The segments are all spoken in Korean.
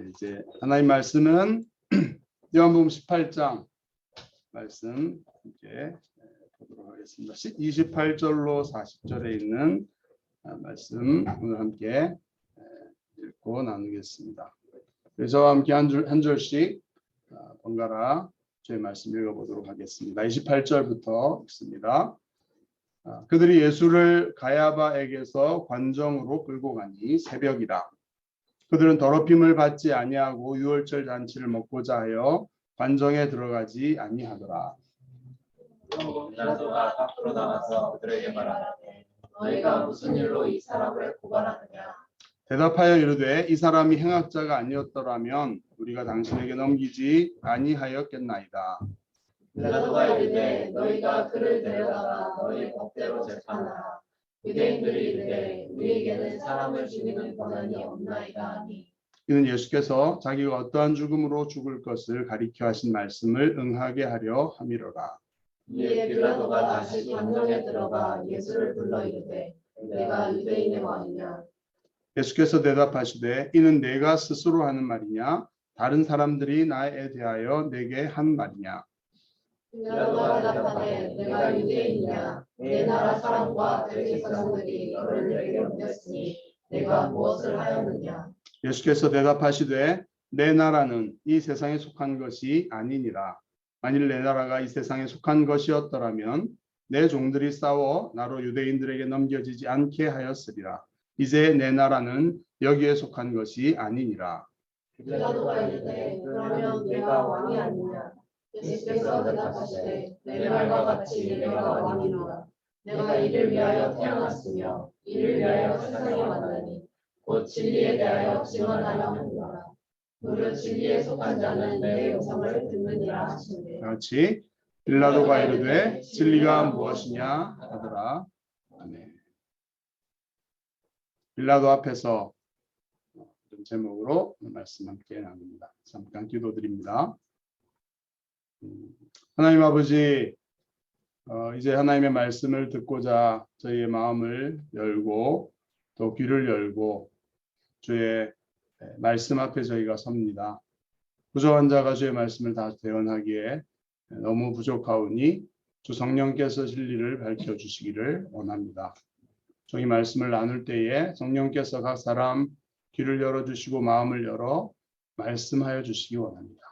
이제 하나님 말씀은 요한복음 18장 말씀 이제 보도록 하겠습니다. 28절로 40절에 있는 말씀 오늘 함께 읽고 나누겠습니다. 저와 함께 한 절씩 번갈아 저희 말씀 읽어보도록 하겠습니다. 28절부터 읽습니다. 그들이 예수를 가야바에게서 관정으로 끌고 가니 새벽이라. 그들은 더럽힘을 받지 아니하고 유월절 잔치를 먹고자 하여 관정에 들어가지 아니하더라. 빌라도가 밖으로 나가서 그들에게 말하되 너희가 무슨 일로 이 사람을 고발하느냐. 대답하여 이르되 이 사람이 행악자가 아니었더라면 우리가 당신에게 넘기지 아니하였겠나이다. 빌라도가 이르되 너희가 그를 데려다가 너희 법대로 재판하라. 유대인들이 이르되 우리에게는 사람을 죽이는 권한이 없나이다 하니. 이는 예수께서 자기가 어떠한 죽음으로 죽을 것을 가리켜 하신 말씀을 응하게 하려 함이로라. 이에 빌라도가 다시 관정에 들어가 예수를 불러 이르되 내가 유대인의 왕이냐. 예수께서 대답하시되 이는 내가 스스로 하는 말이냐 다른 사람들이 나에 대하여 내게 한 말이냐. 빌라도가 대답하되 내가 유대인이냐. 내 나라 사람과 대제 사람들이 너를 내게 옮겼으니 내가 무엇을 하였느냐. 예수께서 대답하시되 내 나라는 이 세상에 속한 것이 아니니라. 만일 내 나라가 이 세상에 속한 것이었더라면 내 종들이 싸워 나로 유대인들에게 넘겨지지 않게 하였으리라. 이제 내 나라는 여기에 속한 것이 아니니라. 빌라도가 이르되 그러면 내가 왕이 아니냐. 예수께서 대답하시되 내 말과 같이 내가 왕이노라. 내가 이를 위하여 태어났으며 이를 위하여 세상에 왔느니 곧 진리에 대하여 증언하려 함이라. 무릇 진리에 속한 자는 내 음성을 듣느니라 하시되. 같이 빌라도가 이르되 진리가 무엇이냐 하더라. 아멘. 빌라도 앞에서 이런 제목으로 말씀 함께 나눕니다. 잠깐 기도드립니다. 하나님 아버지, 이제 하나님의 말씀을 듣고자 저희의 마음을 열고 또 귀를 열고 주의 말씀 앞에 저희가 섭니다. 부족한 자가 주의 말씀을 다 대언하기에 너무 부족하오니 주 성령께서 진리를 밝혀주시기를 원합니다. 저희 말씀을 나눌 때에 성령께서 각 사람 귀를 열어주시고 마음을 열어 말씀하여 주시기 원합니다.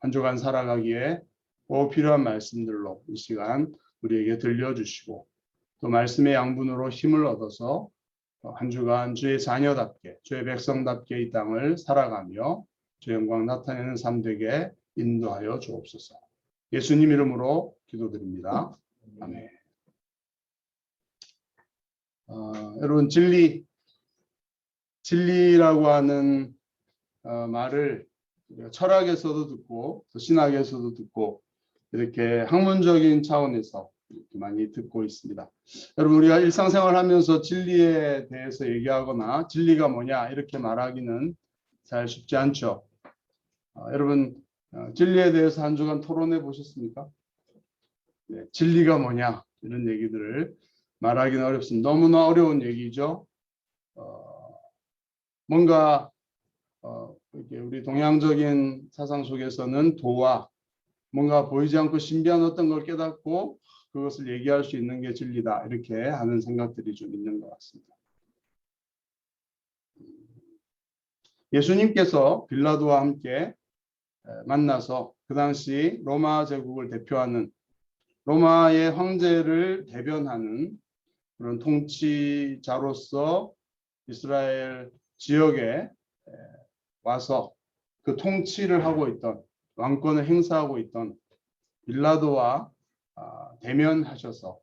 한 주간 살아가기에 꼭 필요한 말씀들로 이 시간 우리에게 들려주시고 또 말씀의 양분으로 힘을 얻어서 한 주간 주의 자녀답게 주의 백성답게 이 땅을 살아가며 주의 영광 나타내는 삶 되게 인도하여 주옵소서. 예수님 이름으로 기도드립니다. 아멘. 여러분 진리라고 하는 말을 철학에서도 듣고 또 신학에서도 듣고 이렇게 학문적인 차원에서 이렇게 많이 듣고 있습니다. 여러분 우리가 일상생활하면서 진리에 대해서 얘기하거나 진리가 뭐냐 이렇게 말하기는 잘 쉽지 않죠. 여러분 진리에 대해서 한 주간 토론해 보셨습니까? 네, 진리가 뭐냐 이런 얘기들을 말하기는 어렵습니다. 너무나 어려운 얘기죠. 뭔가 이렇게 우리 동양적인 사상 속에서는 도와 뭔가 보이지 않고 신비한 어떤 걸 깨닫고 그것을 얘기할 수 있는 게 진리다 이렇게 하는 생각들이 좀 있는 것 같습니다. 예수님께서 빌라도와 함께 만나서 그 당시 로마 제국을 대표하는 로마의 황제를 대변하는 그런 통치자로서 이스라엘 지역에 와서 그 통치를 하고 있던 왕권을 행사하고 있던 빌라도와 대면하셔서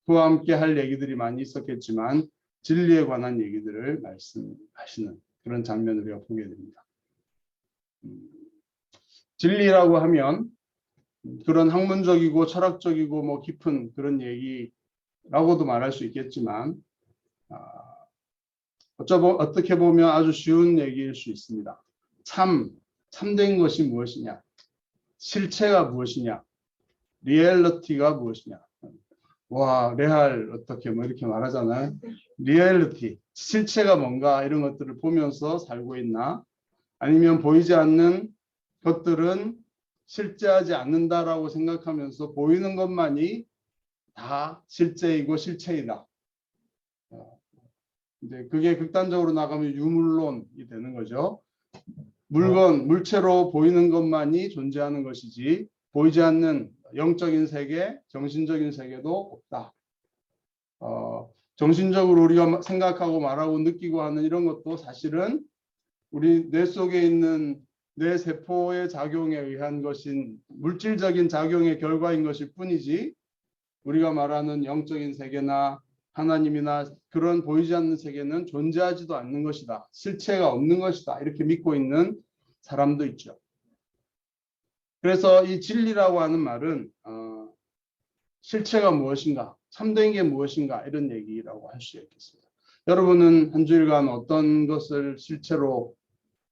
그와 함께 할 얘기들이 많이 있었겠지만 진리에 관한 얘기들을 말씀하시는 그런 장면을 우리가 보게 됩니다. 진리라고 하면 그런 학문적이고 철학적이고 뭐 깊은 그런 얘기라고도 말할 수 있겠지만 어떻게 보면 아주 쉬운 얘기일 수 있습니다. 참된 것이 무엇이냐, 실체가 무엇이냐, 리얼리티가 무엇이냐. 와, 레알 어떻게 뭐 이렇게 말하잖아요. 리얼리티, 실체가 뭔가 이런 것들을 보면서 살고 있나? 아니면 보이지 않는 것들은 실제하지 않는다라고 생각하면서 보이는 것만이 다 실제이고 실체이다. 이제 그게 극단적으로 나가면 유물론이 되는 거죠. 물체로 보이는 것만이 존재하는 것이지 보이지 않는 영적인 세계, 정신적인 세계도 없다. 정신적으로 우리가 생각하고 말하고 느끼고 하는 이런 것도 사실은 우리 뇌 속에 있는 뇌 세포의 작용에 의한 것인 물질적인 작용의 결과인 것일 뿐이지 우리가 말하는 영적인 세계나 하나님이나 그런 보이지 않는 세계는 존재하지도 않는 것이다. 실체가 없는 것이다. 이렇게 믿고 있는 사람도 있죠. 그래서 이 진리라고 하는 말은 실체가 무엇인가, 참된 게 무엇인가 이런 얘기라고 할 수 있겠습니다. 여러분은 한 주일간 어떤 것을 실체로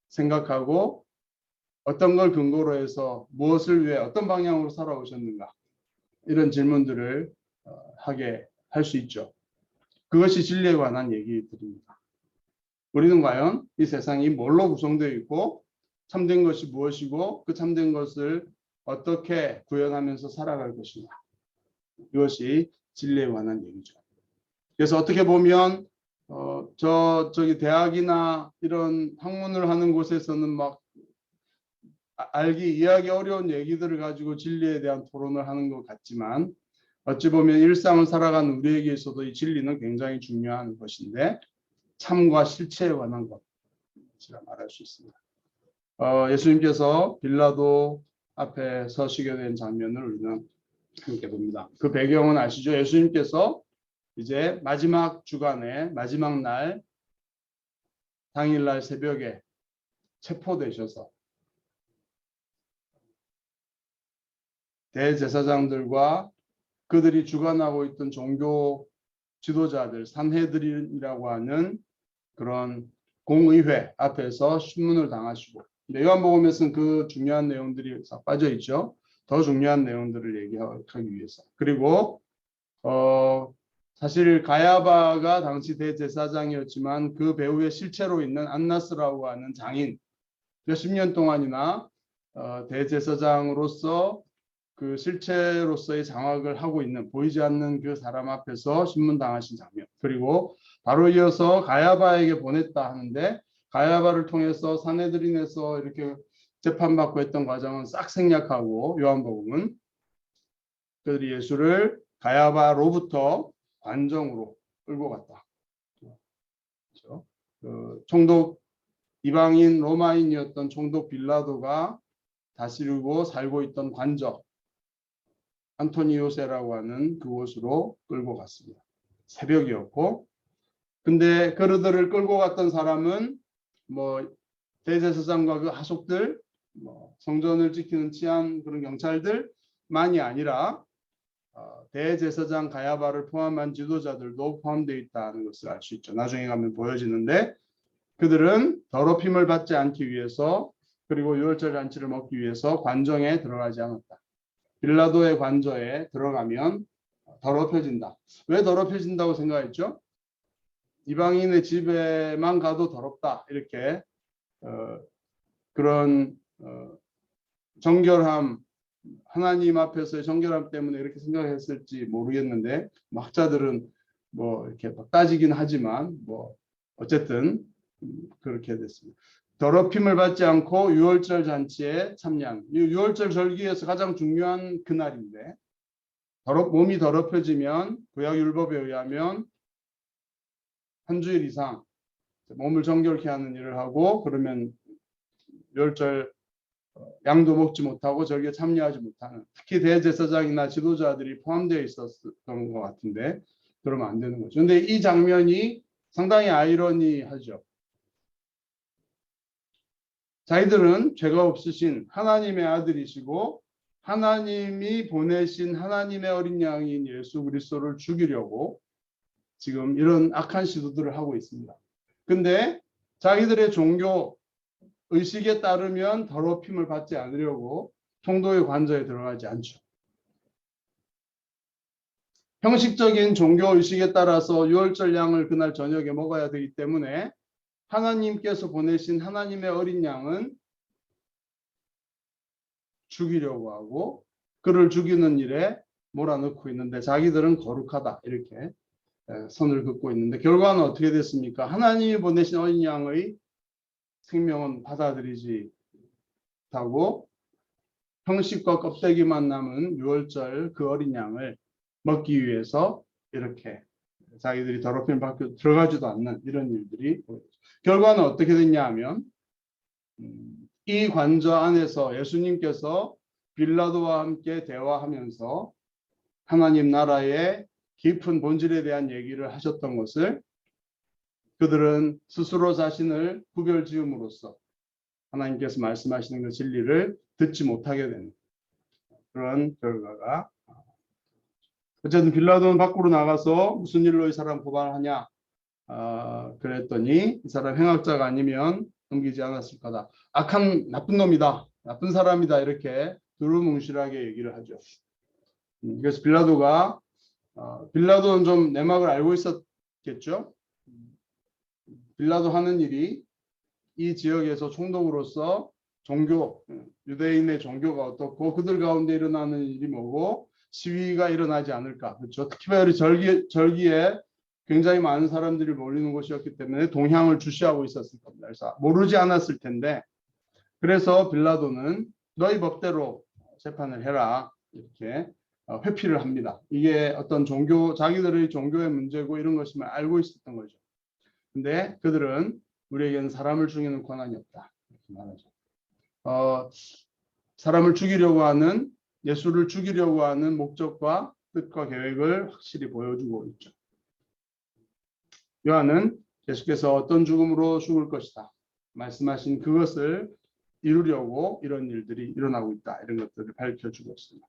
생각하고 어떤 걸 근거로 해서 무엇을 위해 어떤 방향으로 살아오셨는가 이런 질문들을 하게 할 수 있죠. 그것이 진리에 관한 얘기들입니다. 우리는 과연 이 세상이 뭘로 구성되어 있고 참된 것이 무엇이고 그 참된 것을 어떻게 구현하면서 살아갈 것인가. 이것이 진리에 관한 얘기죠. 그래서 어떻게 보면 저기 대학이나 이런 학문을 하는 곳에서는 막 이해하기 어려운 얘기들을 가지고 진리에 대한 토론을 하는 것 같지만 어찌 보면 일상을 살아가는 우리에게 있어도 이 진리는 굉장히 중요한 것인데 참과 실체에 관한 것이라 말할 수 있습니다. 예수님께서 빌라도 앞에 서시게 된 장면을 우리는 함께 봅니다. 그 배경은 아시죠? 예수님께서 이제 마지막 주간에 마지막 날 당일날 새벽에 체포되셔서 대제사장들과 그들이 주관하고 있던 종교 지도자들, 산헤드린이라고 하는 그런 공의회 앞에서 신문을 당하시고, 요한복음에서는 그 중요한 내용들이 싹 빠져 있죠. 더 중요한 내용들을 얘기하기 위해서. 그리고 사실 가야바가 당시 대제사장이었지만 그 배후에 실체로 있는 안나스라고 하는 장인, 몇십 년 동안이나 대제사장으로서 그 실체로서의 장악을 하고 있는 보이지 않는 그 사람 앞에서 신문당하신 장면. 그리고 바로 이어서 가야바에게 보냈다 하는데 가야바를 통해서 산헤드린에서 이렇게 재판받고 했던 과정은 싹 생략하고 요한복음은 그들이 예수를 가야바로부터 관정으로 끌고 갔다. 그렇죠? 총독 이방인 로마인이었던 총독 빌라도가 다스리고 살고 있던 관적 안토니오세라고 하는 그곳으로 끌고 갔습니다. 새벽이었고, 근데 그들을 끌고 갔던 사람은 뭐 대제사장과 그 하속들, 뭐 성전을 지키는 치안 그런 경찰들만이 아니라 대제사장 가야바를 포함한 지도자들도 포함되어 있다는 것을 알 수 있죠. 나중에 가면 보여지는데 그들은 더럽힘을 받지 않기 위해서 그리고 유월절 잔치를 먹기 위해서 관정에 들어가지 않았다. 빌라도의 관저에 들어가면 더럽혀진다. 왜 더럽혀진다고 생각했죠? 이방인의 집에만 가도 더럽다. 이렇게 그런 정결함, 하나님 앞에서의 정결함 때문에 이렇게 생각했을지 모르겠는데 학자들은 뭐 이렇게 따지긴 하지만 뭐 어쨌든 그렇게 됐습니다. 더럽힘을 받지 않고 유월절 잔치에 참여한 유월절 절기에서 가장 중요한 그날인데 몸이 더럽혀지면 구약 율법에 의하면 한 주일 이상 몸을 정결케 하는 일을 하고 그러면 유월절 양도 먹지 못하고 절기에 참여하지 못하는 특히 대제사장이나 지도자들이 포함되어 있었던 것 같은데 그러면 안 되는 거죠. 그런데 이 장면이 상당히 아이러니하죠. 자기들은 죄가 없으신 하나님의 아들이시고 하나님이 보내신 하나님의 어린 양인 예수 그리스도를 죽이려고 지금 이런 악한 시도들을 하고 있습니다. 근데 자기들의 종교 의식에 따르면 더럽힘을 받지 않으려고 총독의 관저에 들어가지 않죠. 형식적인 종교 의식에 따라서 유월절 양을 그날 저녁에 먹어야 되기 때문에 하나님께서 보내신 하나님의 어린 양은 죽이려고 하고 그를 죽이는 일에 몰아넣고 있는데 자기들은 거룩하다 이렇게 선을 긋고 있는데 결과는 어떻게 됐습니까? 하나님이 보내신 어린 양의 생명은 받아들이지 못하고 형식과 껍데기만 남은 유월절 그 어린 양을 먹기 위해서 이렇게 자기들이 더럽힘 받고 들어가지도 않는 이런 일들이 보여요. 결과는 어떻게 됐냐 하면 이 관저 안에서 예수님께서 빌라도와 함께 대화하면서 하나님 나라의 깊은 본질에 대한 얘기를 하셨던 것을 그들은 스스로 자신을 구별 지음으로써 하나님께서 말씀하시는 그 진리를 듣지 못하게 되는 그런 결과가 어쨌든 빌라도는 밖으로 나가서 무슨 일로 이 사람 고발하냐 그랬더니 이 사람 행악자가 아니면 넘기지 않았을 거다. 악한 나쁜 놈이다. 나쁜 사람이다. 이렇게 두루뭉실하게 얘기를 하죠. 그래서 빌라도는 좀 내막을 알고 있었겠죠. 빌라도 하는 일이 이 지역에서 총독으로서 유대인의 종교가 어떻고 그들 가운데 일어나는 일이 뭐고 시위가 일어나지 않을까. 그렇죠. 특별히 절기에 굉장히 많은 사람들이 몰리는 곳이었기 때문에 동향을 주시하고 있었을 겁니다. 그래서 모르지 않았을 텐데 그래서 빌라도는 너희 법대로 재판을 해라 이렇게 회피를 합니다. 이게 어떤 자기들의 종교의 문제고 이런 것임을 알고 있었던 거죠. 근데 그들은 우리에게는 사람을 죽이는 권한이 없다 이렇게 말하죠. 사람을 죽이려고 하는 예수를 죽이려고 하는 목적과 뜻과 계획을 확실히 보여주고 있죠. 요한은 예수께서 어떤 죽음으로 죽을 것이다 말씀하신 그것을 이루려고 이런 일들이 일어나고 있다 이런 것들을 밝혀주고 있습니다.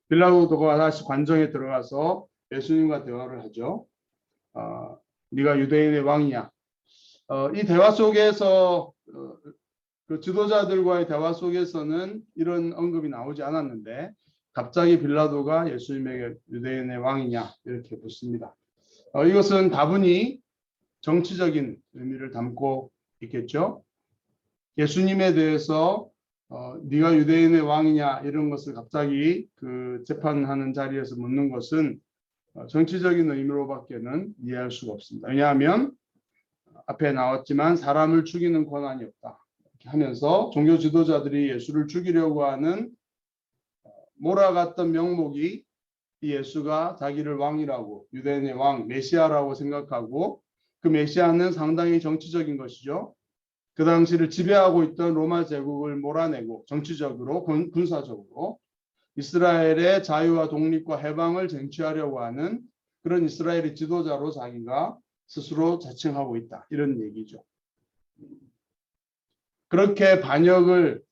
빌라도가 다시 관정에 들어가서 예수님과 대화를 하죠. 네가 유대인의 왕이냐. 이 대화 속에서 그 지도자들과의 대화 속에서는 이런 언급이 나오지 않았는데 갑자기 빌라도가 예수님에게 유대인의 왕이냐 이렇게 묻습니다. 이것은 다분히 정치적인 의미를 담고 있겠죠. 예수님에 대해서 네가 유대인의 왕이냐 이런 것을 갑자기 그 재판하는 자리에서 묻는 것은 정치적인 의미로밖에는 이해할 수가 없습니다. 왜냐하면 앞에 나왔지만 사람을 죽이는 권한이 없다 이렇게 하면서 종교 지도자들이 예수를 죽이려고 하는 몰아갔던 명목이 이 예수가 자기를 왕이라고 유대인의 왕 메시아라고 생각하고 그 메시아는 상당히 정치적인 것이죠. 그 당시를 지배하고 있던 로마 제국을 몰아내고 정치적으로 군사적으로 이스라엘의 자유와 독립과 해방을 쟁취하려고 하는 그런 이스라엘의 지도자로 자기가 스스로 자칭하고 있다. 이런 얘기죠. 그렇게 반역을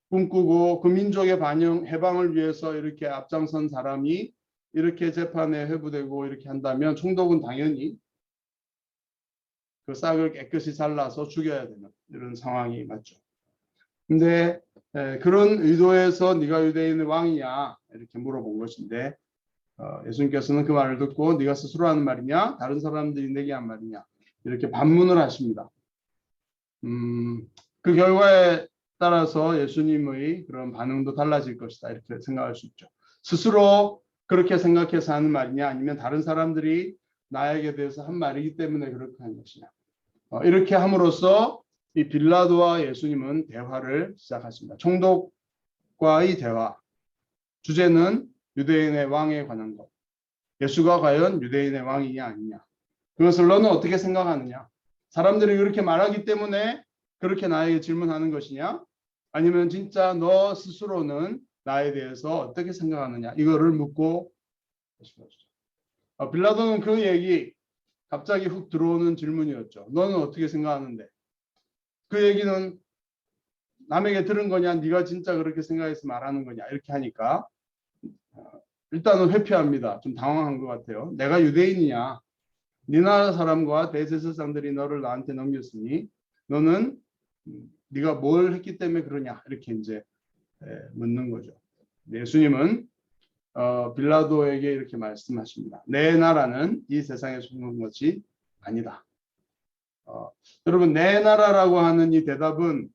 꿈꾸고 그 민족의 해방을 위해서 이렇게 앞장선 사람이 이렇게 재판에 회부되고 이렇게 한다면 총독은 당연히 그 싹을 깨끗이 잘라서 죽여야 되는 이런 상황이 맞죠. 근데 그런 의도에서 네가 유대인의 왕이냐 이렇게 물어본 것인데 예수님께서는 그 말을 듣고 네가 스스로 하는 말이냐 다른 사람들이 내게 한 말이냐 이렇게 반문을 하십니다. 그 결과에 따라서 예수님의 그런 반응도 달라질 것이다 이렇게 생각할 수 있죠. 스스로 그렇게 생각해서 하는 말이냐 아니면 다른 사람들이 나에게 대해서 한 말이기 때문에 그렇게 하는 것이냐. 이렇게 함으로써 이 빌라도와 예수님은 대화를 시작하십니다. 총독과의 대화. 주제는 유대인의 왕에 관한 것. 예수가 과연 유대인의 왕이냐 아니냐. 그것을 너는 어떻게 생각하느냐. 사람들이 그렇게 말하기 때문에 그렇게 나에게 질문하는 것이냐. 아니면 진짜 너 스스로는 나에 대해서 어떻게 생각하느냐. 이거를 묻고 빌라도는 그 얘기 갑자기 훅 들어오는 질문이었죠. 너는 어떻게 생각하는데? 그 얘기는 남에게 들은 거냐 네가 진짜 그렇게 생각해서 말하는 거냐 이렇게 하니까 일단은 회피합니다. 좀 당황한 것 같아요. 내가 유대인이냐 네 나라 사람과 대제사장들이 너를 나한테 넘겼으니 너는 네가 뭘 했기 때문에 그러냐 이렇게 이제 묻는 거죠. 예수님은 빌라도에게 이렇게 말씀하십니다. 내 나라는 이 세상에 속한 것이 아니다. 여러분, 내 나라라고 하는 이 대답은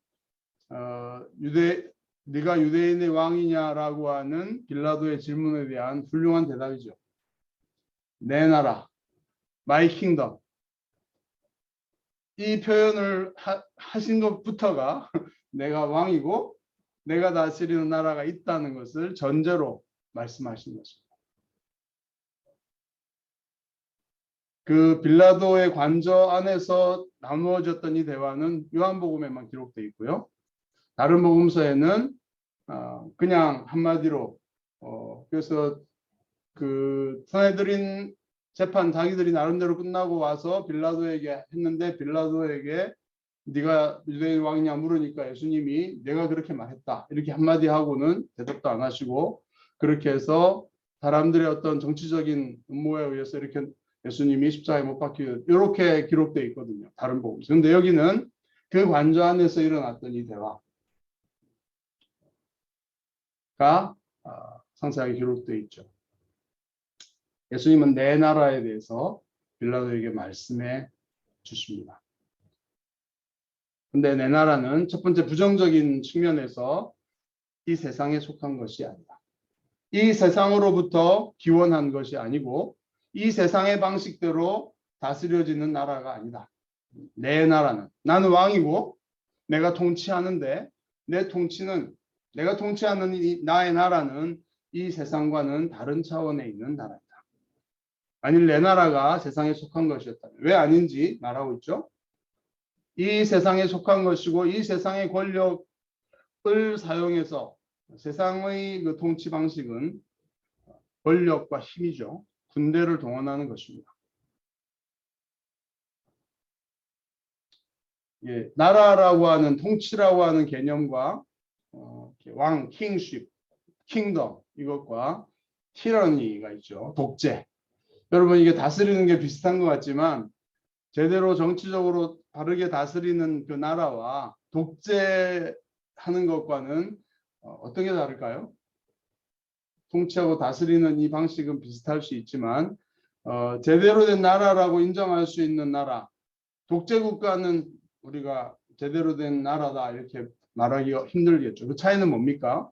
네가 유대인의 왕이냐라고 하는 빌라도의 질문에 대한 훌륭한 대답이죠. 내 나라, my kingdom. 이 표현을 하신 것부터가 내가 왕이고 내가 다스리는 나라가 있다는 것을 전제로 말씀하신 것입니다. 그 빌라도의 관저 안에서 나누어졌던 이 대화는 요한복음에만 기록되어 있고요. 다른 복음서에는 그냥 한마디로 그래서 그 선해드린 재판 자기들이 나름대로 끝나고 와서 빌라도에게 했는데 빌라도에게 네가 유대인 왕이냐 물으니까 예수님이 내가 그렇게 말했다 이렇게 한마디 하고는 대답도 안 하시고 그렇게 해서 사람들의 어떤 정치적인 음모에 의해서 이렇게 예수님이 십자가에 못 박히고 이렇게 기록되어 있거든요. 다른 복음. 그런데 여기는 그 관저 안에서 일어났던 이 대화가 상세하게 기록되어 있죠. 예수님은 내 나라에 대해서 빌라도에게 말씀해 주십니다. 근데 내 나라는 첫 번째 부정적인 측면에서 이 세상에 속한 것이 아니다. 이 세상으로부터 기원한 것이 아니고 이 세상의 방식대로 다스려지는 나라가 아니다. 내 나라는 나는 왕이고 내가 통치하는데 내 통치는 내가 통치하는 나의 나라는 이 세상과는 다른 차원에 있는 나라이다. 만일 내 나라가 세상에 속한 것이었다면 왜 아닌지 말하고 있죠. 이 세상에 속한 것이고 이 세상의 권력을 사용해서 세상의 그 통치 방식은 권력과 힘이죠. 군대를 동원하는 것입니다. 예, 나라라고 하는 통치라고 하는 개념과 왕, 킹십, 킹덤 이것과 티러니가 있죠. 독재. 여러분 이게 다스리는 게 비슷한 것 같지만 제대로 정치적으로 바르게 다스리는 그 나라와 독재하는 것과는 어떤 게 다를까요? 통치하고 다스리는 이 방식은 비슷할 수 있지만 제대로 된 나라라고 인정할 수 있는 나라, 독재 국가는 우리가 제대로 된 나라다 이렇게 말하기가 힘들겠죠. 그 차이는 뭡니까?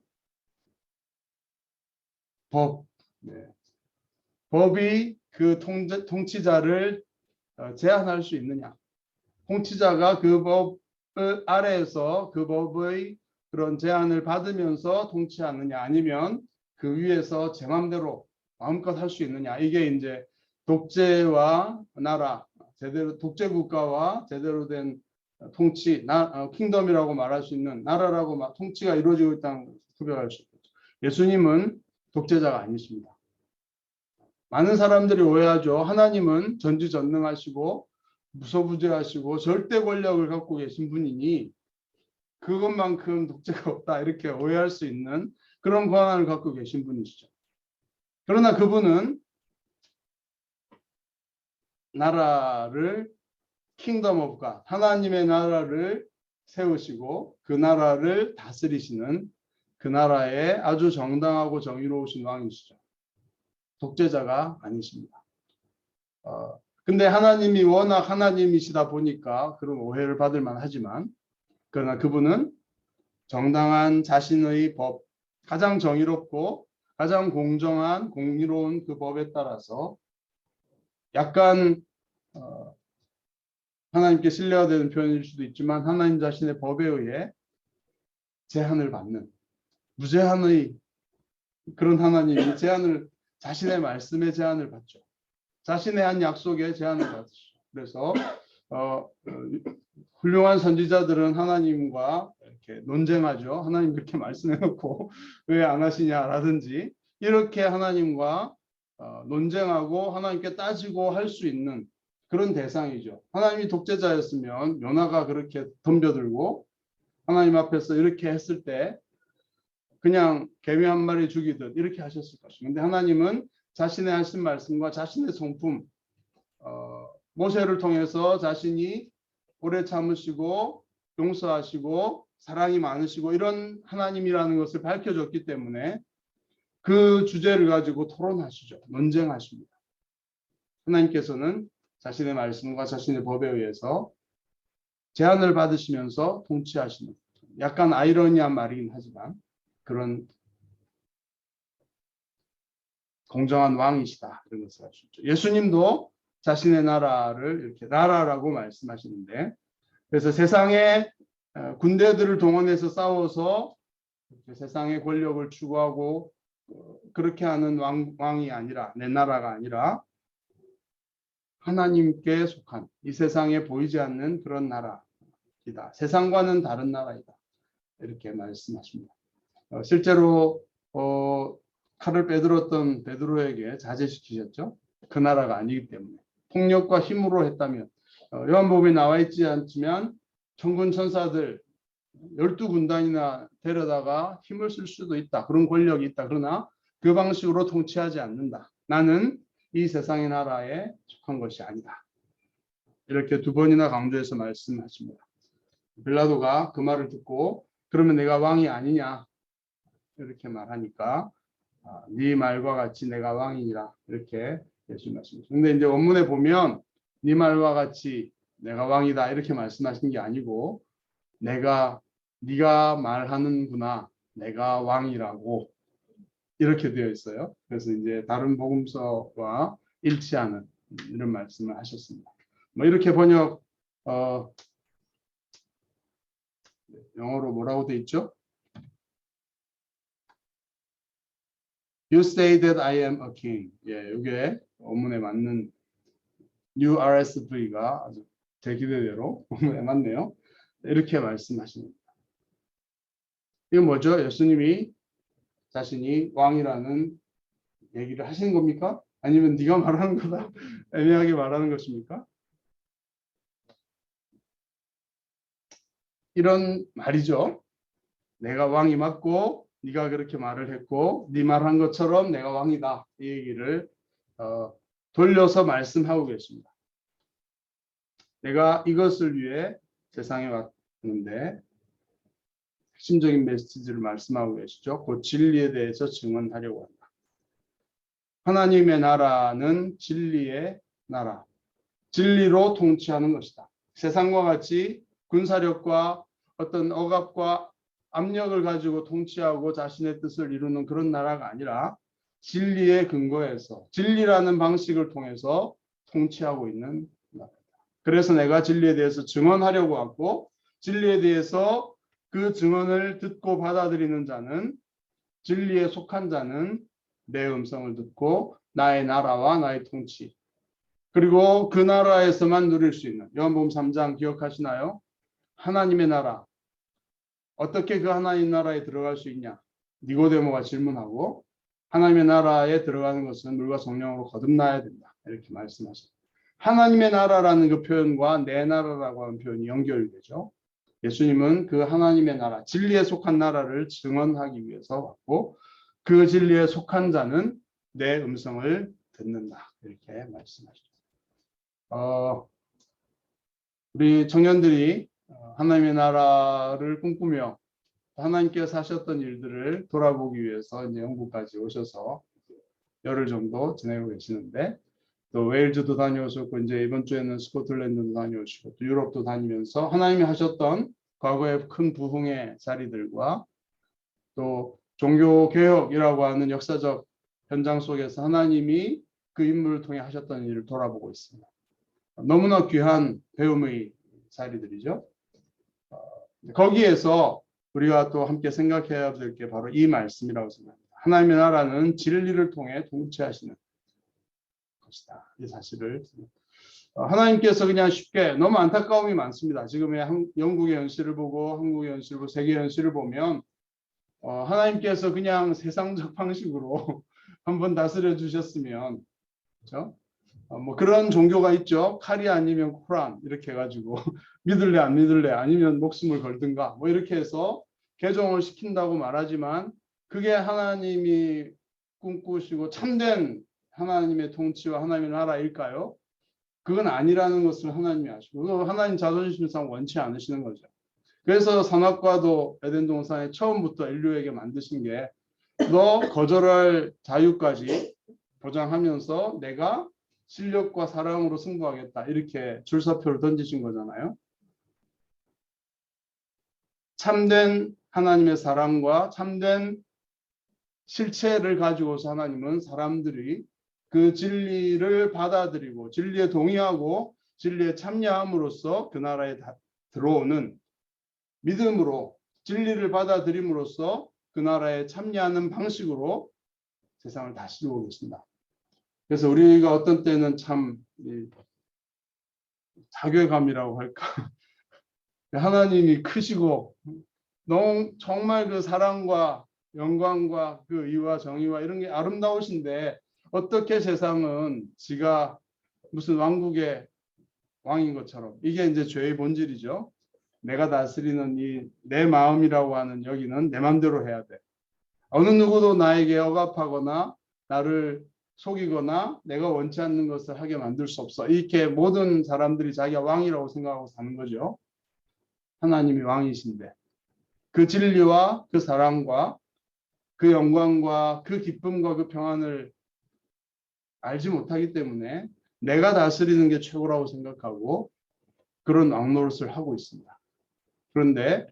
법. 네. 법이 그 통치자를 제한할 수 있느냐. 통치자가 그 법을 아래에서 그 법의 그런 제한을 받으면서 통치하느냐 아니면 그 위에서 제 마음대로 마음껏 할 수 있느냐. 이게 이제 독재와 나라, 제대로 독재 국가와 제대로 된 통치, 킹덤이라고 말할 수 있는 나라라고 통치가 이루어지고 있다는 것을 구별할 수 있겠죠. 예수님은 독재자가 아니십니다. 많은 사람들이 오해하죠. 하나님은 전지전능하시고 무소부재하시고 절대 권력을 갖고 계신 분이니 그것만큼 독재가 없다 이렇게 오해할 수 있는 그런 권한을 갖고 계신 분이시죠. 그러나 그분은 나라를 킹덤 오브 갓 하나님의 나라를 세우시고 그 나라를 다스리시는 그 나라의 아주 정당하고 정의로우신 왕이시죠. 독재자가 아니십니다. 근데 하나님이 워낙 하나님이시다 보니까 그런 오해를 받을 만하지만 그러나 그분은 정당한 자신의 법, 가장 정의롭고 가장 공정한 공의로운 그 법에 따라서 약간 하나님께 신뢰가 되는 표현일 수도 있지만 하나님 자신의 법에 의해 제한을 받는 무제한의 그런 하나님이 자신의 말씀에 제한을 받죠. 자신의 한 약속에 제한을 받으시죠. 그래서 훌륭한 선지자들은 하나님과 이렇게 논쟁하죠. 하나님 그렇게 말씀해놓고 왜 안 하시냐라든지 이렇게 하나님과 논쟁하고 하나님께 따지고 할 수 있는 그런 대상이죠. 하나님이 독재자였으면 요나가 그렇게 덤벼들고 하나님 앞에서 이렇게 했을 때 그냥 개미 한 마리 죽이듯 이렇게 하셨을 것입니다. 근데 하나님은 자신의 하신 말씀과 자신의 성품 모세를 통해서 자신이 오래 참으시고 용서하시고 사랑이 많으시고 이런 하나님이라는 것을 밝혀줬기 때문에 그 주제를 가지고 토론하시죠. 논쟁하십니다. 하나님께서는 자신의 말씀과 자신의 법에 의해서 제한을 받으시면서 통치하시는, 약간 아이러니한 말이긴 하지만 그런 공정한 왕이시다, 이런 것을 알 수 있죠. 예수님도 자신의 나라를 이렇게 나라라고 말씀하시는데, 그래서 세상의 군대들을 동원해서 싸워서 세상의 권력을 추구하고 그렇게 하는 왕이 아니라, 내 나라가 아니라 하나님께 속한 이 세상에 보이지 않는 그런 나라이다. 세상과는 다른 나라이다. 이렇게 말씀하십니다. 실제로 칼을 빼들었던 베드로에게 자제시키셨죠. 그 나라가 아니기 때문에. 폭력과 힘으로 했다면, 요한복음에 나와 있지 않지만 천군 천사들 12군단이나 데려다가 힘을 쓸 수도 있다. 그런 권력이 있다. 그러나 그 방식으로 통치하지 않는다. 나는 이 세상의 나라에 속한 것이 아니다. 이렇게 두 번이나 강조해서 말씀하십니다. 빌라도가 그 말을 듣고 그러면 내가 왕이 아니냐 이렇게 말하니까 네 말과 같이 내가 왕이니라 이렇게 예수 말씀하십니다. 근데 이제 원문에 보면 네 말과 같이 내가 왕이다 이렇게 말씀하신 게 아니고 네가 말하는구나 내가 왕이라고 이렇게 되어 있어요. 그래서 이제 다른 복음서와 일치하는 이런 말씀을 하셨습니다. 뭐 이렇게 번역 영어로 뭐라고 돼 있죠? You say that I am a king. 예, 이게 원문에 맞는 New RSV가 아주 제 기대대로 원문에 맞네요. 이렇게 말씀하십니다. 이건 뭐죠? 예수님이 자신이 왕이라는 얘기를 하시는 겁니까? 아니면 네가 말하는 거다? 애매하게 말하는 것입니까? 이런 말이죠. 내가 왕이 맞고 네가 그렇게 말을 했고 네 말한 것처럼 내가 왕이다. 이 얘기를 돌려서 말씀하고 계십니다. 내가 이것을 위해 세상에 왔는데 핵심적인 메시지를 말씀하고 계시죠. 그 진리에 대해서 증언하려고 한다. 하나님의 나라는 진리의 나라. 진리로 통치하는 것이다. 세상과 같이 군사력과 어떤 억압과 압력을 가지고 통치하고 자신의 뜻을 이루는 그런 나라가 아니라 진리의 근거에서 진리라는 방식을 통해서 통치하고 있는 나라다. 그래서 내가 진리에 대해서 증언하려고 왔고 진리에 대해서 그 증언을 듣고 받아들이는 자는 진리에 속한 자는 내 음성을 듣고 나의 나라와 나의 통치 그리고 그 나라에서만 누릴 수 있는 요한복음 3장 기억하시나요? 하나님의 나라. 어떻게 그 하나님 나라에 들어갈 수 있냐? 니고데모가 질문하고 하나님의 나라에 들어가는 것은 물과 성령으로 거듭나야 된다. 이렇게 말씀하십니다. 하나님의 나라라는 그 표현과 내 나라라고 하는 표현이 연결되죠. 예수님은 그 하나님의 나라, 진리에 속한 나라를 증언하기 위해서 왔고 그 진리에 속한 자는 내 음성을 듣는다. 이렇게 말씀하십니다. 우리 청년들이 하나님의 나라를 꿈꾸며 하나님께서 하셨던 일들을 돌아보기 위해서 이제 영국까지 오셔서 열흘 정도 지내고 계시는데 또 웨일즈도 다녀오셨고 이제 이번 주에는 스코틀랜드도 다녀오시고 또 유럽도 다니면서 하나님이 하셨던 과거의 큰 부흥의 자리들과 또 종교 개혁이라고 하는 역사적 현장 속에서 하나님이 그 인물을 통해 하셨던 일을 돌아보고 있습니다. 너무나 귀한 배움의 자리들이죠. 거기에서 우리가 또 함께 생각해야 될 게 바로 이 말씀이라고 생각합니다. 하나님의 나라는 진리를 통해 통치하시는 것이다. 이 사실을 하나님께서 그냥 쉽게 너무 안타까움이 많습니다. 지금의 영국의 현실을 보고 한국의 현실을 보고 세계 현실을 보면 하나님께서 그냥 세상적 방식으로 한번 다스려 주셨으면 그렇죠? 뭐 그런 종교가 있죠. 칼이 아니면 코란 이렇게 해가지고 믿을래 안 믿을래 아니면 목숨을 걸든가 뭐 이렇게 해서 개종을 시킨다고 말하지만 그게 하나님이 꿈꾸시고 참된 하나님의 통치와 하나님의 나라일까요? 그건 아니라는 것을 하나님이 아시고 하나님 자존심상 원치 않으시는 거죠. 그래서 선악과도 에덴 동산에 처음부터 인류에게 만드신 게 너 거절할 자유까지 보장하면서 내가 실력과 사랑으로 승부하겠다. 이렇게 출사표를 던지신 거잖아요. 참된 하나님의 사랑과 참된 실체를 가지고서 하나님은 사람들이 그 진리를 받아들이고 진리에 동의하고 진리에 참여함으로써 그 나라에 들어오는 믿음으로 진리를 받아들임으로써 그 나라에 참여하는 방식으로 세상을 다스리고 계신다. 그래서 우리가 어떤 때는 참 자괴감이라고 할까? 하나님이 크시고 너무 정말 그 사랑과 영광과 그 의와 정의와 이런 게 아름다우신데 어떻게 세상은 지가 무슨 왕국의 왕인 것처럼, 이게 이제 죄의 본질이죠. 내가 다스리는 이 내 마음이라고 하는 여기는 내 마음대로 해야 돼. 어느 누구도 나에게 억압하거나 나를 속이거나 내가 원치 않는 것을 하게 만들 수 없어. 이렇게 모든 사람들이 자기가 왕이라고 생각하고 사는 거죠. 하나님이 왕이신데 그 진리와 그 사랑과 그 영광과 그 기쁨과 그 평안을 알지 못하기 때문에 내가 다스리는 게 최고라고 생각하고 그런 왕노릇을 하고 있습니다. 그런데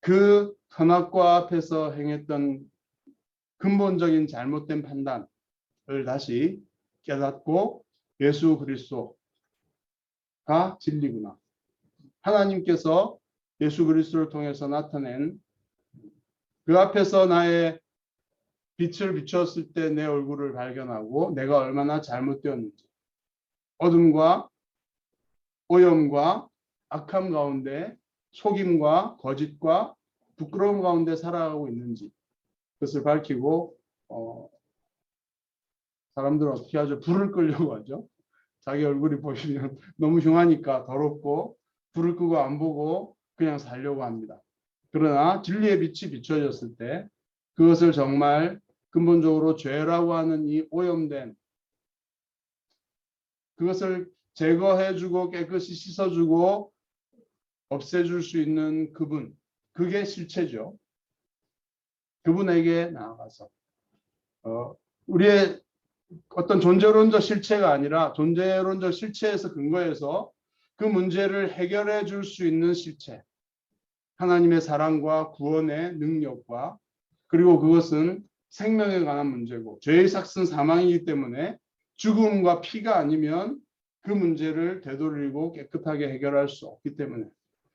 그 선악과 앞에서 행했던 근본적인 잘못된 판단을 다시 깨닫고 예수 그리스도가 진리구나. 하나님께서 예수 그리스도를 통해서 나타낸 그 앞에서 나의 빛을 비추었을 때 내 얼굴을 발견하고 내가 얼마나 잘못되었는지, 어둠과 오염과 악함 가운데 속임과 거짓과 부끄러움 가운데 살아가고 있는지 그것을 밝히고 사람들은 어떻게 하죠? 불을 끄려고 하죠. 자기 얼굴이 보이면 너무 흉하니까 더럽고 불을 끄고 안 보고 그냥 살려고 합니다. 그러나 진리의 빛이 비춰졌을 때 그것을 정말 근본적으로 죄라고 하는 이 오염된 그것을 제거해주고 깨끗이 씻어주고 없애줄 수 있는 그분, 그게 실체죠. 그분에게 나아가서 우리의 어떤 존재론적 실체가 아니라 존재론적 실체에서 근거해서 그 문제를 해결해 줄 수 있는 실체, 하나님의 사랑과 구원의 능력과, 그리고 그것은 생명에 관한 문제고 죄의 삭은 사망이기 때문에 죽음과 피가 아니면 그 문제를 되돌리고 깨끗하게 해결할 수 없기 때문에,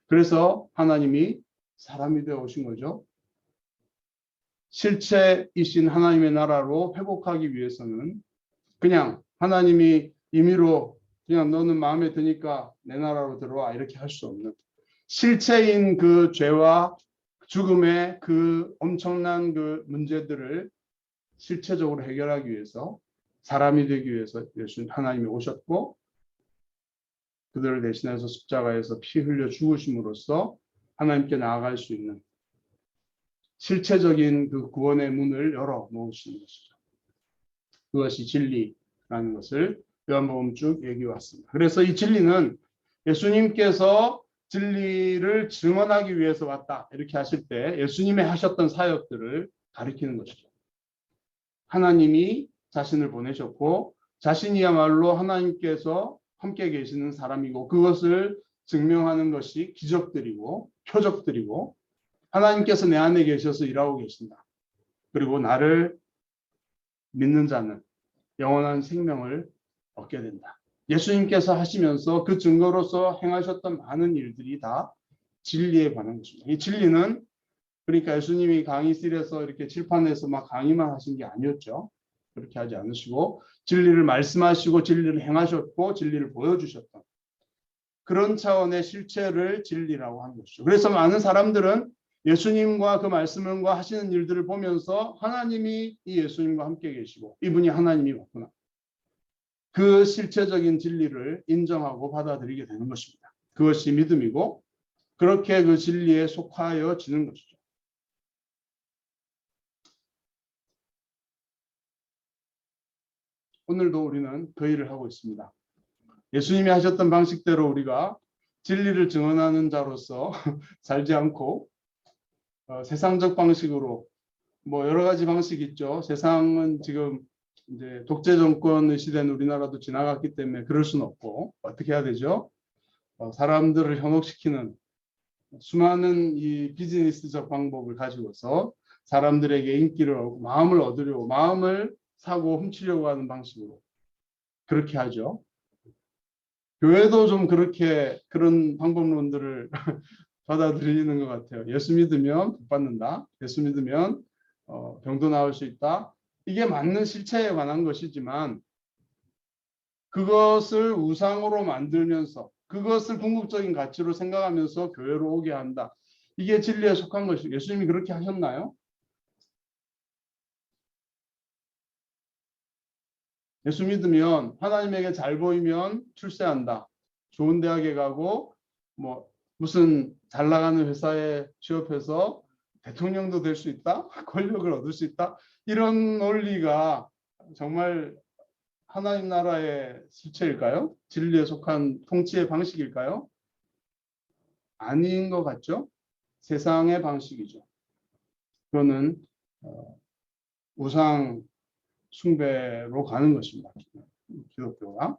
그래서 하나님이 사람이 되어 오신 거죠. 실체이신 하나님의 나라로 회복하기 위해서는 그냥 하나님이 임의로 그냥 너는 마음에 드니까 내 나라로 들어와 이렇게 할 수 없는 실체인 그 죄와 죽음의 그 엄청난 그 문제들을 실체적으로 해결하기 위해서 사람이 되기 위해서 예수 하나님이 오셨고 그들을 대신해서 십자가에서 피 흘려 죽으심으로써 하나님께 나아갈 수 있는 실체적인 그 구원의 문을 열어 놓으시는 것이죠. 그것이 진리라는 것을 요한복음 쭉 얘기해 왔습니다. 그래서 이 진리는 예수님께서 진리를 증언하기 위해서 왔다 이렇게 하실 때 예수님이 하셨던 사역들을 가리키는 것이죠. 하나님이 자신을 보내셨고 자신이야말로 하나님께서 함께 계시는 사람이고 그것을 증명하는 것이 기적들이고 표적들이고 하나님께서 내 안에 계셔서 일하고 계신다. 그리고 나를 믿는 자는 영원한 생명을 얻게 된다. 예수님께서 하시면서 그 증거로서 행하셨던 많은 일들이 다 진리에 관한 것입니다. 이 진리는 그러니까 예수님이 강의실에서 이렇게 칠판에서 막 강의만 하신 게 아니었죠. 그렇게 하지 않으시고 진리를 말씀하시고 진리를 행하셨고 진리를 보여주셨던 그런 차원의 실체를 진리라고 하는 것이죠. 그래서 많은 사람들은 예수님과 그 말씀과 하시는 일들을 보면서 하나님이 이 예수님과 함께 계시고 이분이 하나님이 맞구나. 그 실체적인 진리를 인정하고 받아들이게 되는 것입니다. 그것이 믿음이고 그렇게 그 진리에 속하여지는 것이죠. 오늘도 우리는 그 일을 하고 있습니다. 예수님이 하셨던 방식대로 우리가 진리를 증언하는 자로서 살지 않고 세상적 방식으로 뭐 여러 가지 방식이 있죠. 세상은 지금 이제 독재 정권의 시대는 우리나라도 지나갔기 때문에 그럴 수는 없고 어떻게 해야 되죠? 사람들을 현혹시키는 수많은 이 비즈니스적 방법을 가지고서 사람들에게 인기를 얻고 마음을 얻으려고 마음을 사고 훔치려고 하는 방식으로 그렇게 하죠. 교회도 좀 그렇게 그런 방법론들을 받아들이는 것 같아요. 예수 믿으면 복 받는다. 예수 믿으면 병도 나을 수 있다. 이게 맞는 실체에 관한 것이지만 그것을 우상으로 만들면서 그것을 궁극적인 가치로 생각하면서 교회로 오게 한다. 이게 진리에 속한 것이 예수님이 그렇게 하셨나요? 예수 믿으면 하나님에게 잘 보이면 출세한다. 좋은 대학에 가고 뭐 무슨 잘 나가는 회사에 취업해서 대통령도 될 수 있다. 권력을 얻을 수 있다. 이런 논리가 정말 하나님 나라의 실체일까요? 진리에 속한 통치의 방식일까요? 아닌 것 같죠? 세상의 방식이죠. 그거는 우상 숭배로 가는 것입니다. 기독교가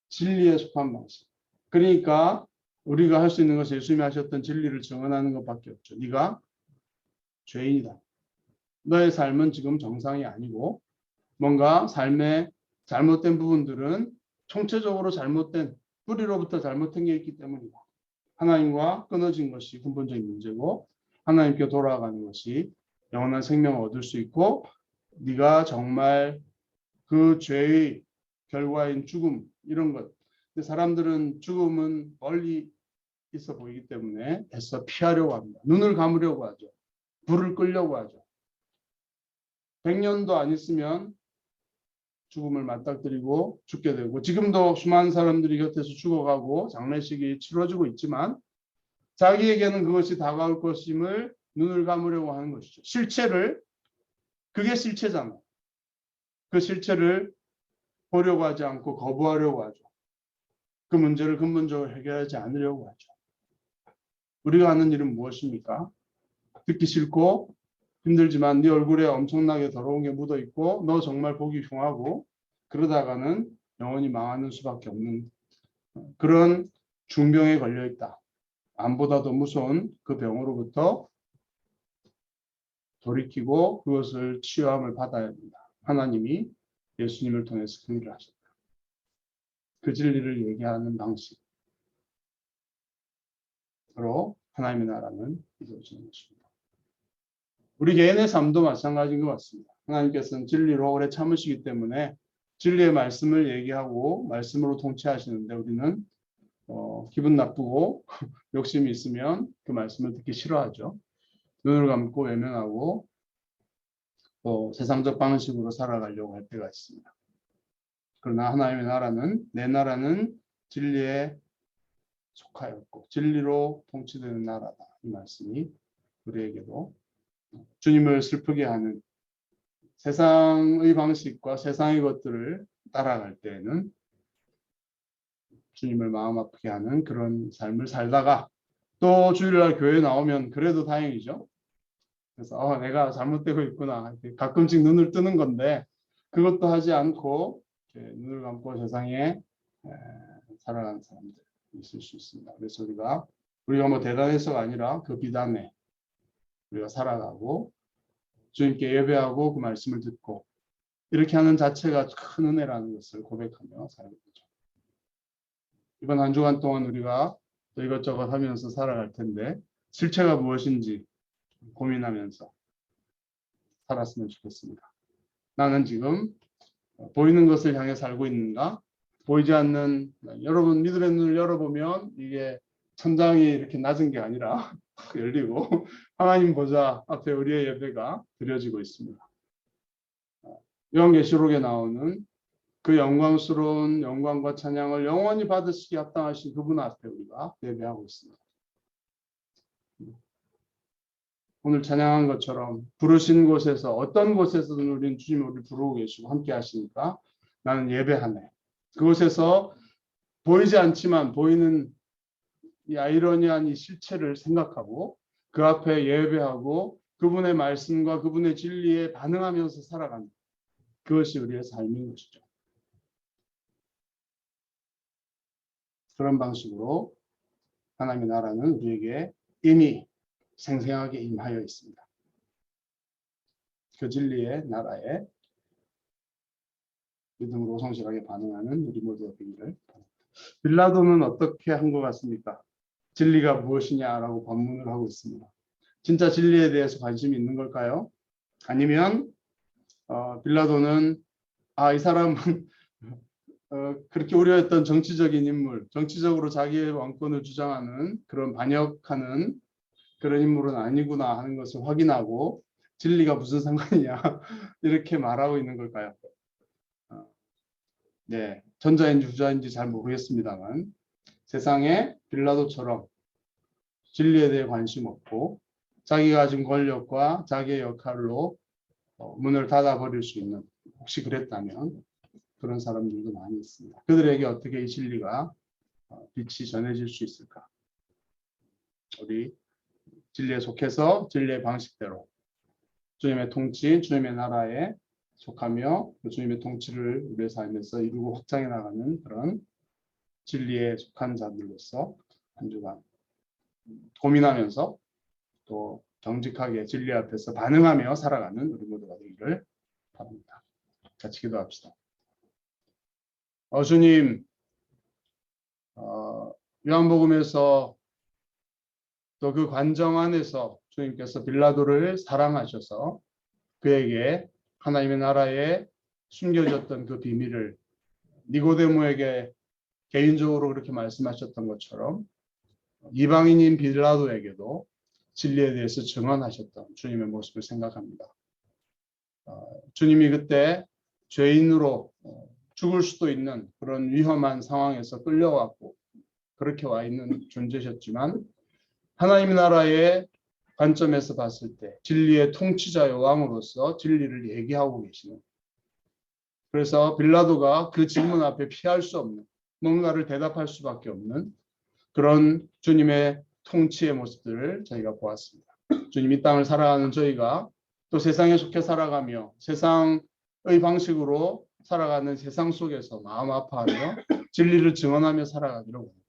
진리에 속한 방식. 그러니까 우리가 할 수 있는 것은 예수님이 하셨던 진리를 증언하는 것밖에 없죠. 네가 죄인이다. 너의 삶은 지금 정상이 아니고 뭔가 삶의 잘못된 부분들은 총체적으로 잘못된 뿌리로부터 잘못된 게 있기 때문이다. 하나님과 끊어진 것이 근본적인 문제고 하나님께 돌아가는 것이 영원한 생명을 얻을 수 있고 네가 정말 그 죄의 결과인 죽음 이런 것. 근데 사람들은 죽음은 멀리 있어 보이기 때문에 애써 피하려고 합니다. 눈을 감으려고 하죠. 불을 끌려고 하죠. 100년도 안 있으면 죽음을 맞닥뜨리고 죽게 되고 지금도 수많은 사람들이 곁에서 죽어가고 장례식이 치러지고 있지만 자기에게는 그것이 다가올 것임을 눈을 감으려고 하는 것이죠. 실체를 그게 실체잖아요. 그 실체를 보려고 하지 않고 거부하려고 하죠. 그 문제를 근본적으로 해결하지 않으려고 하죠. 우리가 하는 일은 무엇입니까? 듣기 싫고 힘들지만 네 얼굴에 엄청나게 더러운 게 묻어 있고 너 정말 보기 흉하고 그러다가는 영원히 망하는 수밖에 없는 그런 중병에 걸려 있다. 암보다 더 무서운 그 병으로부터 돌이키고 그것을 치유함을 받아야 된다. 하나님이 예수님을 통해서 그 일을 하셨다. 그 진리를 얘기하는 방식으로 하나님의 나라는 이루어지는 것입니다. 우리 개인의 삶도 마찬가지인 것 같습니다. 하나님께서는 진리로 오래 참으시기 때문에 진리의 말씀을 얘기하고 말씀으로 통치하시는데 우리는 기분 나쁘고 욕심이 있으면 그 말씀을 듣기 싫어하죠. 눈을 감고 외면하고 세상적 방식으로 살아가려고 할 때가 있습니다. 그러나 하나님의 나라는 내 나라는 진리에 속하였고 진리로 통치되는 나라다. 이 말씀이 우리에게도 주님을 슬프게 하는 세상의 방식과 세상의 것들을 따라갈 때에는 주님을 마음 아프게 하는 그런 삶을 살다가 또 주일날 교회에 나오면 그래도 다행이죠. 그래서 내가 잘못되고 있구나. 가끔씩 눈을 뜨는 건데 그것도 하지 않고 눈을 감고 세상에 살아가는 사람들 있을 수 있습니다. 그래서 우리가 뭐 대단해서가 아니라 그 비단에 우리가 살아가고 주님께 예배하고 그 말씀을 듣고 이렇게 하는 자체가 큰 은혜라는 것을 고백하며 살아가죠. 이번 한 주간 동안 우리가 또 이것저것 하면서 살아갈 텐데 실체가 무엇인지 고민하면서 살았으면 좋겠습니다. 나는 지금 보이는 것을 향해 살고 있는가? 보이지 않는 여러분 믿음의 눈을 열어보면 이게 천장이 이렇게 낮은 게 아니라 열리고 하나님 보좌 앞에 우리의 예배가 드려지고 있습니다. 요한계시록에 나오는 그 영광스러운 영광과 찬양을 영원히 받으시기 합당하신 그분 앞에 우리가 예배하고 있습니다. 오늘 찬양한 것처럼 부르신 곳에서 어떤 곳에서든 우리는 주님이 우리를 부르고 계시고 함께 하시니까 나는 예배하네. 그곳에서 보이지 않지만 보이는 이 아이러니한 이 실체를 생각하고 그 앞에 예배하고 그분의 말씀과 그분의 진리에 반응하면서 살아가는 그것이 우리의 삶인 것이죠. 그런 방식으로 하나님의 나라는 우리에게 이미 생생하게 임하여 있습니다. 그 진리의 나라에 믿음으로 성실하게 반응하는 우리 모두가 되기를 바랍니다. 빌라도는 어떻게 한 것 같습니까? 진리가 무엇이냐라고 반문을 하고 있습니다. 진짜 진리에 대해서 관심이 있는 걸까요? 아니면 빌라도는 이 사람은 그렇게 우려했던 정치적인 인물, 정치적으로 자기의 왕권을 주장하는 그런 반역하는 그런 인물은 아니구나 하는 것을 확인하고 진리가 무슨 상관이냐 이렇게 말하고 있는 걸까요? 네, 전자인지 후자인지 잘 모르겠습니다만 세상에 빌라도처럼 진리에 대해 관심 없고 자기가 가진 권력과 자기의 역할로 문을 닫아버릴 수 있는, 혹시 그랬다면 그런 사람들도 많이 있습니다. 그들에게 어떻게 이 진리가 빛이 전해질 수 있을까? 우리 진리에 속해서 진리의 방식대로 주님의 통치, 주님의 나라에 속하며 주님의 통치를 우리의 삶에서 이루고 확장해 나가는 그런 진리에 속한 자들로서 한 주간 고민하면서 또 정직하게 진리 앞에서 반응하며 살아가는 우리 모두가 되기를 바랍니다. 같이 기도합시다. 주님, 요한복음에서 또 그 관정 안에서 주님께서 빌라도를 사랑하셔서 그에게 하나님의 나라에 숨겨졌던 그 비밀을 니고데모에게 개인적으로 그렇게 말씀하셨던 것처럼 이방인인 빌라도에게도 진리에 대해서 증언하셨던 주님의 모습을 생각합니다. 주님이 그때 죄인으로 죽을 수도 있는 그런 위험한 상황에서 끌려왔고 그렇게 와 있는 존재셨지만 하나님 나라의 관점에서 봤을 때 진리의 통치자요 왕으로서 진리를 얘기하고 계시는, 그래서 빌라도가 그 질문 앞에 피할 수 없는, 뭔가를 대답할 수밖에 없는 그런 주님의 통치의 모습들을 저희가 보았습니다. 주님 이 땅을 살아가는 저희가 또 세상에 속해 살아가며 세상의 방식으로 살아가는 세상 속에서 마음 아파하며 진리를 증언하며 살아가기를 원합니다.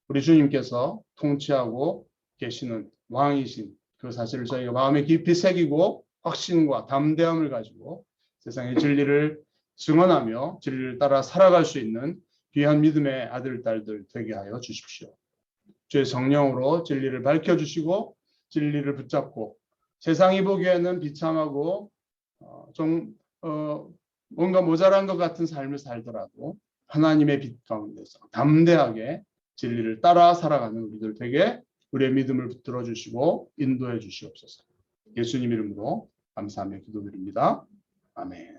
우리 주님께서 통치하고 계시는 왕이신 그 사실을 저희가 마음에 깊이 새기고 확신과 담대함을 가지고 세상의 진리를 증언하며 진리를 따라 살아갈 수 있는 귀한 믿음의 아들, 딸들 되게 하여 주십시오. 주의 성령으로 진리를 밝혀주시고 진리를 붙잡고 세상이 보기에는 비참하고 뭔가 모자란 것 같은 삶을 살더라도 하나님의 빛 가운데서 담대하게 진리를 따라 살아가는 우리들 되게 우리의 믿음을 붙들어 주시고 인도해 주시옵소서. 예수님 이름으로 감사하며 기도드립니다. 아멘.